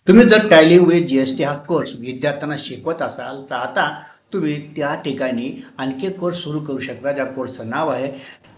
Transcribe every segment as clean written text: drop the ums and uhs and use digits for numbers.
तुम्ही जर tally with GST हा कोर्स विद्यार्थ्यांना शिकवत असाल तर आता तुम्ही त्या ठिकाणी आणखी एक कोर्स सुरू करू शकता. ज्या कोर्सचं नाव आहे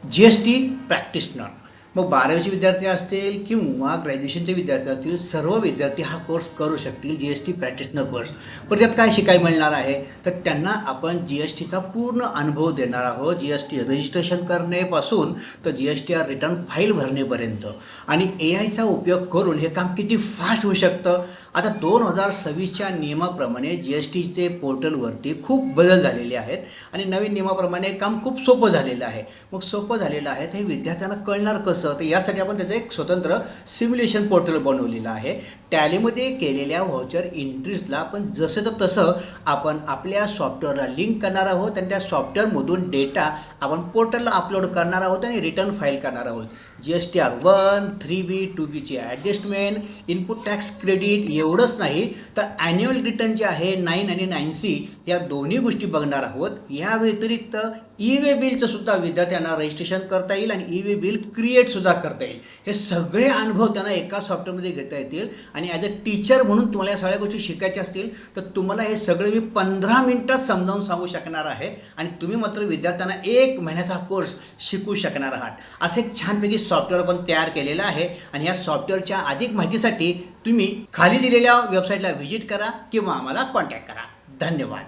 जी-एस-टी प्रॅक्टिशनर. मग 12वीचे विद्यार्थी असतील किंवा ग्रॅज्युएशनचे विद्यार्थी असतील, सर्व विद्यार्थी हा कोर्स करू शकतील, जी-एस-टी प्रॅक्टिशनर कोर्स. पण त्यात काय शिकायला मिळणार आहे, तर त्यांना आपण जी-एस-टीचा पूर्ण अनुभव देणार आहोत. जी-एस-टी रजिस्ट्रेशन करण्यापासून तर जी-एस-टी रिटर्न फाईल भरण्यापर्यंत. आणि AI चा उपयोग करून हे काम किती फास्ट होऊ शकतं. आता 2026च्या नियमाप्रमाणे जी-एस-टीचे पोर्टलवरती खूप बदल झालेले आहेत आणि नवीन नियमाप्रमाणे काम खूप सोपं झालेलं आहे. मग सोपं झालेलं आहे, तर हे विद्यार्थ्यांना कळणार कसं, तर यासाठी आपण त्याचं एक स्वतंत्र सिम्युलेशन पोर्टल बनवलेलं आहे. टॅलीमध्ये केलेल्या व्हाउचर एंट्रीजला आपण जसं तसं आपण आपल्या सॉफ्टवेअरला लिंक करणार आहोत आणि त्या सॉफ्टवेअरमधून डेटा आपण पोर्टलला अपलोड करणार आहोत आणि रिटर्न फाईल करणार आहोत. GSTR1, 3B, 2Bची ॲडजस्टमेंट, इनपुट टॅक्स क्रेडिट एवढंच नाही तर ॲन्युअल रिटर्न जे आहे 9 आणि 9C या दोन्ही गोष्टी बघणार आहोत. या व्यतिरिक्त ई-वे बिलचं सुद्धा विद्यार्थ्यांना रजिस्ट्रेशन करता येईल आणि ई-वे बिल क्रिएटसुद्धा करता येईल. हे सगळे अनुभव त्यांना एका सॉफ्टवेअरमध्ये घेता येतील आणि ॲज अ टीचर म्हणून तुम्हाला या सगळ्या गोष्टी शिकायच्या असतील तर तुम्हाला हे सगळे मी 15 मिनिटात समजावून सांगू शकणार आहे आणि तुम्ही मात्र विद्यार्थ्यांना 1 महिन्याचा कोर्स शिकू शकणार आहात. असं एक छानपैकी सॉफ्टवेअर आपण तयार केलेलं आहे आणि या सॉफ्टवेअरच्या अधिक माहितीसाठी तुम्ही खाली दिलेल्या वेबसाईटला व्हिजिट करा किंवा आम्हाला कॉन्टॅक्ट करा. धन्यवाद.